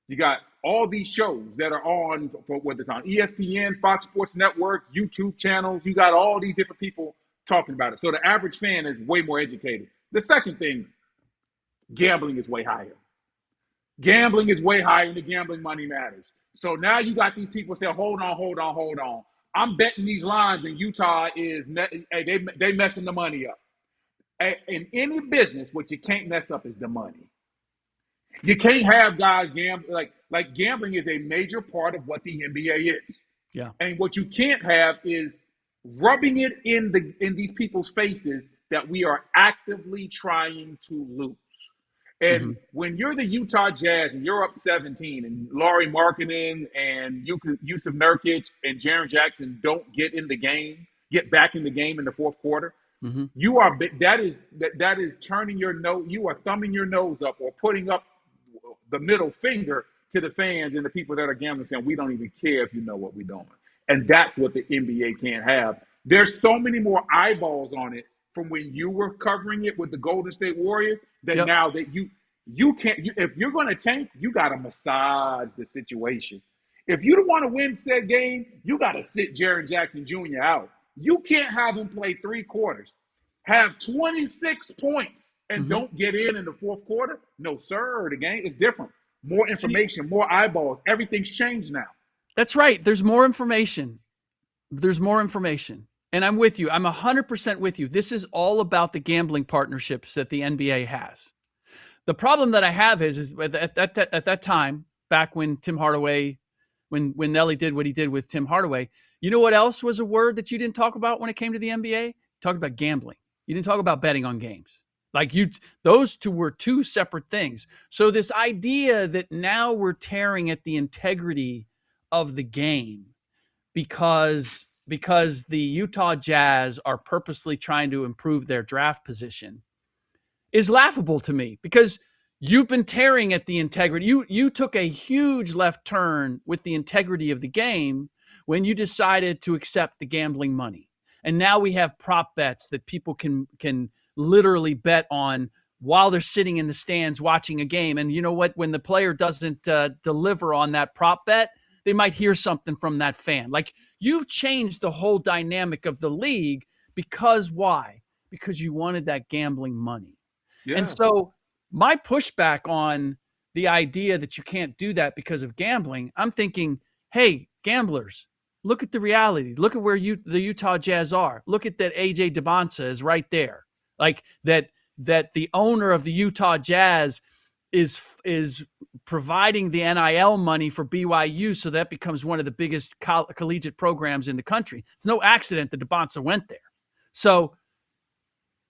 You got all these shows that are on, whether it's on ESPN, Fox Sports Network, YouTube channels. You got all these different people talking about it. So the average fan is way more educated. The second thing, gambling is way higher. Gambling is way higher, and the gambling money matters. So now you got these people say, hold on. I'm betting these lines, and Utah they messing the money up. In any business, what you can't mess up is the money. You can't have guys gamble like gambling is a major part of what the NBA is. Yeah. And what you can't have is rubbing it in these people's faces that we are actively trying to lose. And when you're the Utah Jazz and you're up 17 and Lauri Markkanen and Yusuf Nurkic and Jaren Jackson don't get back in the game in the fourth quarter, that is turning your nose. You are thumbing your nose up or putting up the middle finger to the fans and the people that are gambling, saying we don't even care if you know what we're doing. And that's what the NBA can't have. There's so many more eyeballs on it from when you were covering it with the Golden State Warriors that now that you can't. If you're going to tank, you got to massage the situation. If you don't want to win said game, you got to sit Jaren Jackson Jr. out. You can't have him play 3 quarters, have 26 points, and don't get in the fourth quarter. No, sir. The game is different. More information, more eyeballs. Everything's changed now. That's right. There's more information. And I'm with you. I'm 100% with you. This is all about the gambling partnerships that the NBA has. The problem that I have is at that time, back when Tim Hardaway, when Nelly did what he did with Tim Hardaway, you know what else was a word that you didn't talk about when it came to the NBA? You talked about gambling. You didn't talk about betting on games. Those two were two separate things. So this idea that now we're tearing at the integrity of the game because the Utah Jazz are purposely trying to improve their draft position is laughable to me, because you've been tearing at the integrity. You took a huge left turn with the integrity of the game when you decided to accept the gambling money. And now we have prop bets that people can literally bet on while they're sitting in the stands watching a game. And you know what? When the player doesn't deliver on that prop bet, they might hear something from that fan. Like, you've changed the whole dynamic of the league because why? Because you wanted that gambling money. Yeah. And so my pushback on the idea that you can't do that because of gambling, I'm thinking, hey, gamblers, look at the reality. Look at where the Utah Jazz are. Look at that AJ DeBonsa is right there. Like that the owner of the Utah Jazz is providing the NIL money for BYU, so that becomes one of the biggest collegiate programs in the country. It's no accident that DeBonsa went there. So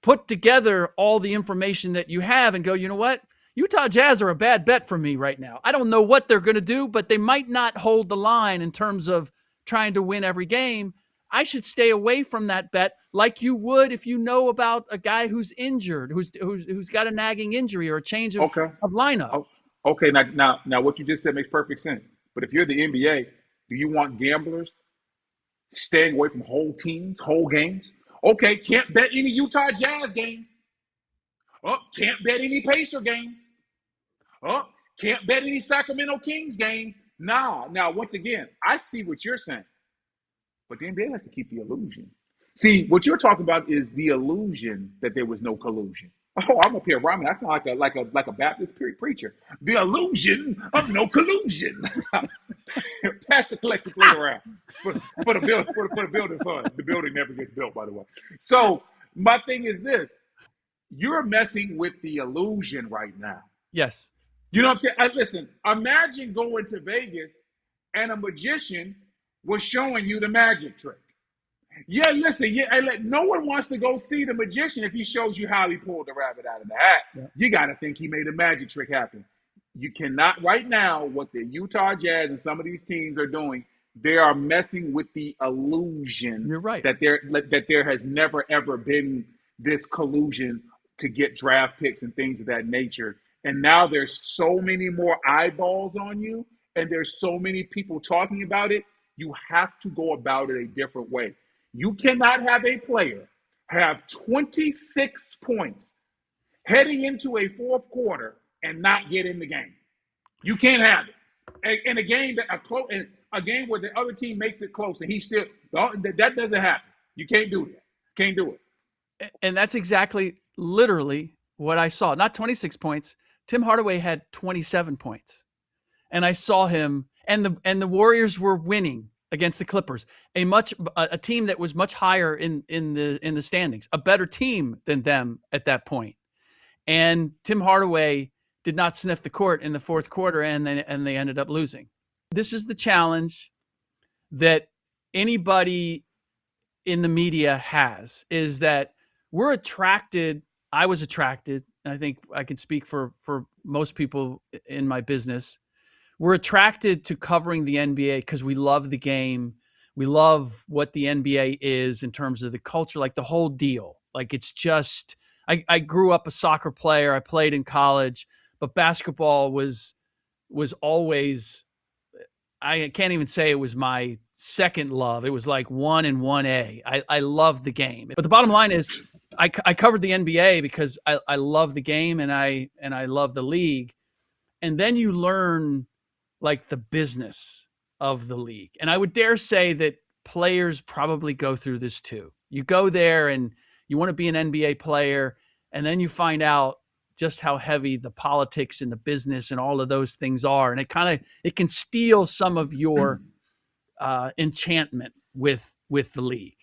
put together all the information that you have and go, you know what? Utah Jazz are a bad bet for me right now. I don't know what they're going to do, but they might not hold the line in terms of trying to win every game. I should stay away from that bet like you would if you know about a guy who's injured, who's got a nagging injury or a change of lineup. Oh, okay. Now, what you just said makes perfect sense. But if you're the NBA, do you want gamblers staying away from whole teams, whole games? Okay, can't bet any Utah Jazz games. Oh, can't bet any Pacer games. Oh, can't bet any Sacramento Kings games. Now, once again, I see what you're saying. But the NBA has to keep the illusion. See, what you're talking about is the illusion that there was no collusion. Oh, I'm up here rhyming. I sound like a Baptist preacher. The illusion of no collusion. Pass the collector plate around for the building fund. The building never gets built, by the way. So my thing is this: you're messing with the illusion right now. Yes. You know what I'm saying? Listen, imagine going to Vegas and a magician was showing you the magic trick. Yeah, listen, no one wants to go see the magician if he shows you how he pulled the rabbit out of the hat. Yeah. You got to think he made a magic trick happen. You cannot, right now, what the Utah Jazz and some of these teams are doing, they are messing with the illusion. You're right. that there has never, ever been this collusion to get draft picks and things of that nature. And now there's so many more eyeballs on you, and there's so many people talking about it. You have to go about it a different way. You cannot have a player have 26 points heading into a fourth quarter and not get in the game. You can't have it. In a game a game where the other team makes it close and he still that doesn't happen. You can't do that. Can't do it. And that's exactly literally what I saw. Not 26 points. Tim Hardaway had 27 points. And I saw him and the Warriors were winning against the Clippers, a team that was much higher in the standings, a better team than them at that point. And Tim Hardaway did not sniff the court in the fourth quarter, and they ended up losing. This is the challenge that anybody in the media has, is that we're attracted. I was attracted, and I think I can speak for most people in my business. We're attracted to covering the NBA because we love the game. We love what the NBA is in terms of the culture, like the whole deal. Like, it's just, I grew up a soccer player. I played in college, but basketball was always, I can't even say it was my second love. It was like 1 and 1A. I love the game. But the bottom line is I covered the NBA because I love the game and I love the league. And then you learn like the business of the league. And I would dare say that players probably go through this too. You go there and you want to be an NBA player, and then you find out just how heavy the politics and the business and all of those things are. And it can steal some of your enchantment with the league.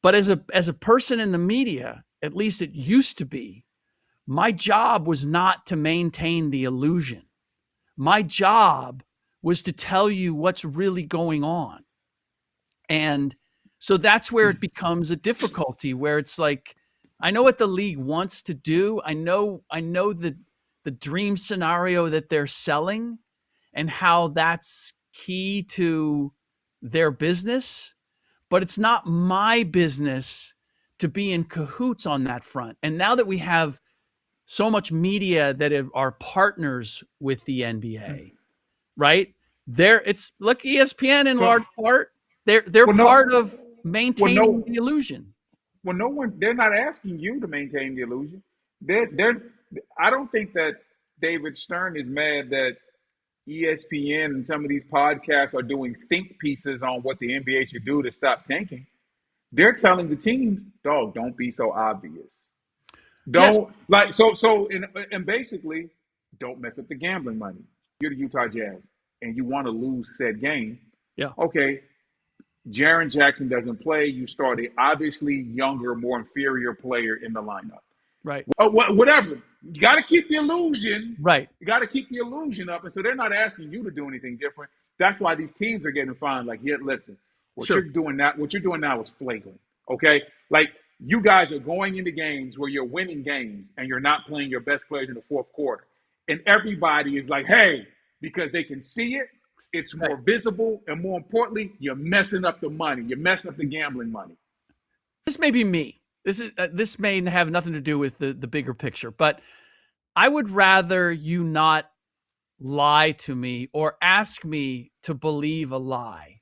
But as a person in the media, at least it used to be, my job was not to maintain the illusion. My job was to tell you what's really going on. And so that's where it becomes a difficulty, where it's like, I know what the league wants to do. I know the dream scenario that they're selling and how that's key to their business, but it's not my business to be in cahoots on that front. And now that we have so much media that are partners with the NBA, right? Look, ESPN in large part, they're part of maintaining the illusion. Well, no one. They're not asking you to maintain the illusion. They're. I don't think that David Stern is mad that ESPN and some of these podcasts are doing think pieces on what the NBA should do to stop tanking. They're telling the teams, dog, don't be so obvious. Yes. Don't like so and basically don't mess up the gambling money. You're the Utah Jazz and you want to lose said game. Yeah. Okay. Jaren Jackson doesn't play. You start a obviously younger, more inferior player in the lineup. Right. Whatever. You got to keep the illusion. Right. You got to keep the illusion up. And so they're not asking you to do anything different. That's why these teams are getting fined. Like, yeah, listen, what you're doing now is flagrant. Okay? Like, you guys are going into games where you're winning games and you're not playing your best players in the fourth quarter. And everybody is like, hey, because they can see it, it's more visible, and more importantly, you're messing up the money. You're messing up the gambling money. This may be me. This may have nothing to do with the bigger picture, but I would rather you not lie to me or ask me to believe a lie.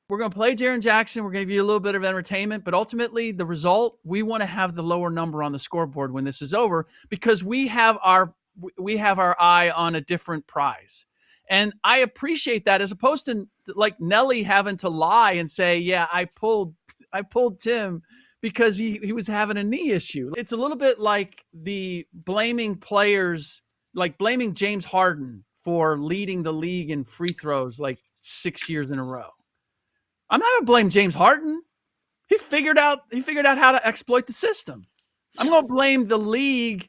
We're going to play Jaren Jackson. We're going to give you a little bit of entertainment, but ultimately the result, we want to have the lower number on the scoreboard when this is over because we have our eye on a different prize. And I appreciate that as opposed to like Nelly having to lie and say, yeah, I pulled Tim because he was having a knee issue. It's a little bit like the blaming players, like blaming James Harden for leading the league in free throws like 6 years in a row. I'm not going to blame James Harden. He figured out how to exploit the system. I'm going to blame the league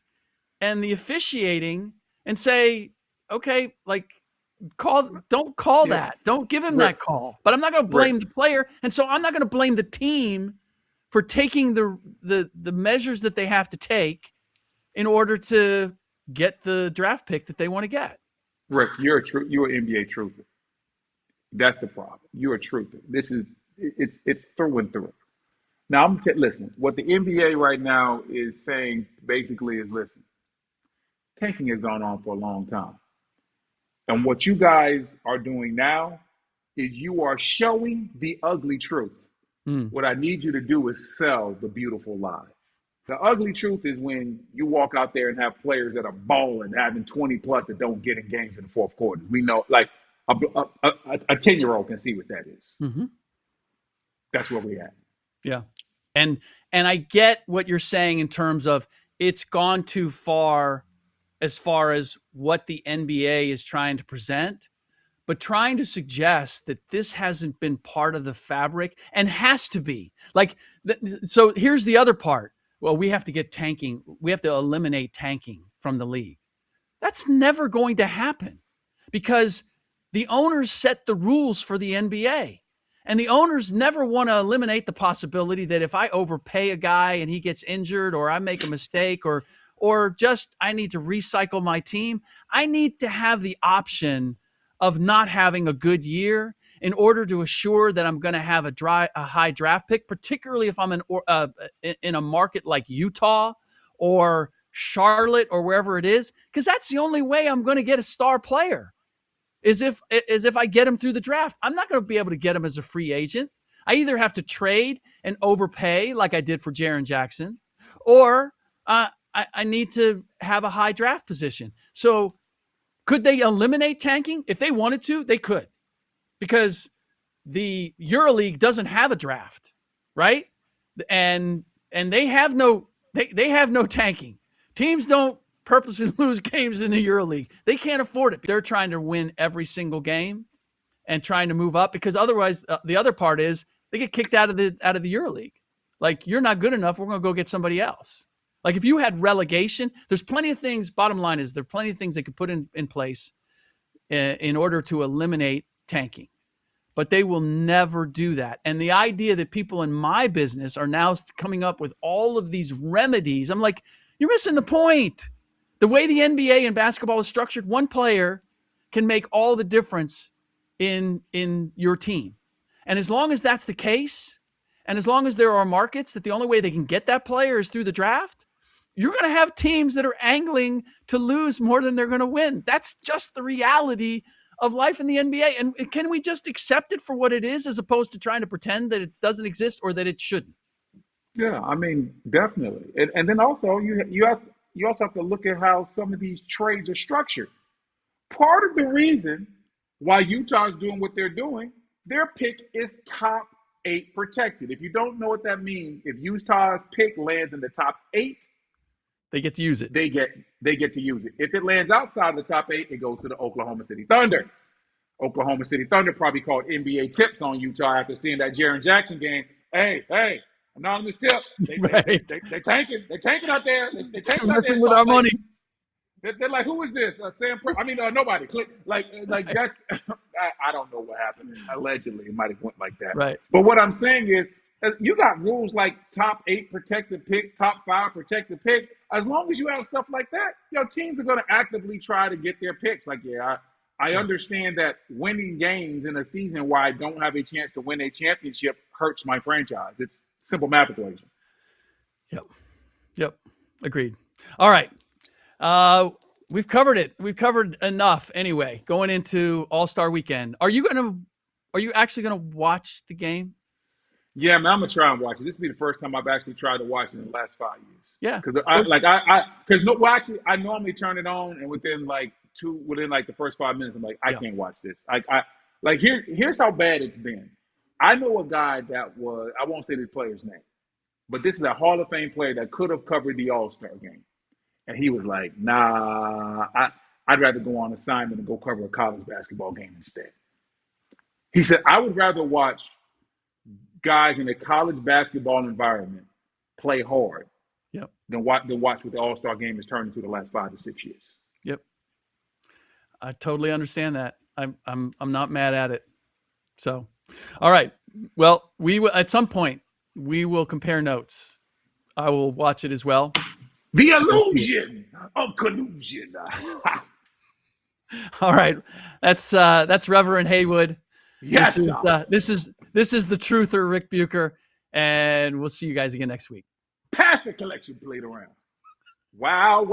and the officiating and say, okay, like don't call that. Don't give him that call. But I'm not going to blame the player. And so I'm not going to blame the team for taking the measures that they have to take in order to get the draft pick that they want to get. Rick, you're an NBA truther. That's the problem. You're a truther. It's through and through. Now listen. What the NBA right now is saying basically is, listen, tanking has gone on for a long time, and what you guys are doing now is you are showing the ugly truth. What I need you to do is sell the beautiful lie. The ugly truth is when you walk out there and have players that are balling, having 20 plus that don't get in games in the fourth quarter. We know, like a 10-year-old can see what that is. Mm-hmm. That's where we at. Yeah, and I get what you're saying in terms of it's gone too far as what the NBA is trying to present. But trying to suggest that this hasn't been part of the fabric and has to be like, so here's the other part. Well, we have to get tanking. We have to eliminate tanking from the league. That's never going to happen because the owners set the rules for the NBA and the owners never want to eliminate the possibility that if I overpay a guy and he gets injured or I make a mistake or just I need to recycle my team, I need to have the option of not having a good year in order to assure that I'm going to have a high draft pick, particularly if I'm in a market like Utah or Charlotte or wherever it is, because that's the only way I'm going to get a star player is if I get him through the draft. I'm not going to be able to get him as a free agent. I either have to trade and overpay like I did for Jaren Jackson, or I need to have a high draft position. So could they eliminate tanking? If they wanted to, they could, because the EuroLeague doesn't have a draft, right? And they have no tanking. Teams don't purposely lose games in the EuroLeague. They can't afford it. They're trying to win every single game and trying to move up because otherwise, the other part is they get kicked out of the EuroLeague. Like, you're not good enough. We're going to go get somebody else. Like if you had relegation, there's plenty of things. Bottom line is there are plenty of things they could put in place in order to eliminate tanking, but they will never do that. And the idea that people in my business are now coming up with all of these remedies, I'm like, you're missing the point. The way the NBA and basketball is structured, one player can make all the difference in your team. And as long as that's the case, and as long as there are markets that the only way they can get that player is through the draft, you're going to have teams that are angling to lose more than they're going to win. That's just the reality of life in the NBA. And can we just accept it for what it is as opposed to trying to pretend that it doesn't exist or that it shouldn't? Yeah, I mean, definitely. And then also you also have to look at how some of these trades are structured. Part of the reason why Utah is doing what they're doing, their pick is top eight protected. If you don't know what that means, if Utah's pick lands in the top eight, They get to use it. they get they get to use it. If it lands outside the top eight, it goes to the Oklahoma City Thunder. Oklahoma City Thunder probably called NBA tips on Utah after seeing that Jaren Jackson game. Hey, anonymous tip. Right. They tanking out there. They tanking out there Messing in with Salt our Lake. money. They're like, who is this? Sam? Nobody. Like Right. that's. I don't know what happened. Allegedly, it might have went like that. Right. But what I'm saying is, you got rules like top eight protected pick, top five protected pick. As long as you have stuff like that, teams are going to actively try to get their picks. Like, I understand that winning games in a season where I don't have a chance to win a championship hurts my franchise. It's simple math equation. Yep. Agreed. All right. We've covered it. We've covered enough anyway, going into All-Star weekend. Are you actually gonna watch the game? Yeah, man, I'm gonna try and watch it. This will be the first time I've actually tried to watch it in the last 5 years. Yeah. Because I normally turn it on and within the first 5 minutes, I'm like, I can't watch this. Here's how bad it's been. I know a guy I won't say the player's name, but this is a Hall of Fame player that could have covered the All-Star game. And he was like, nah, I'd rather go on assignment and go cover a college basketball game instead. He said, I would rather watch guys in a college basketball environment play hard than watch what the All-Star game has turned into the last 5 to 6 years. Yep. I totally understand that. I'm not mad at it. So, all right. Well, we will, at some point, we will compare notes. I will watch it as well. The illusion of collusion. All right. That's Reverend Haywood. Yes. This is the truther, Ric Bucher, and we'll see you guys again next week. Pass the collection plate around. Wow.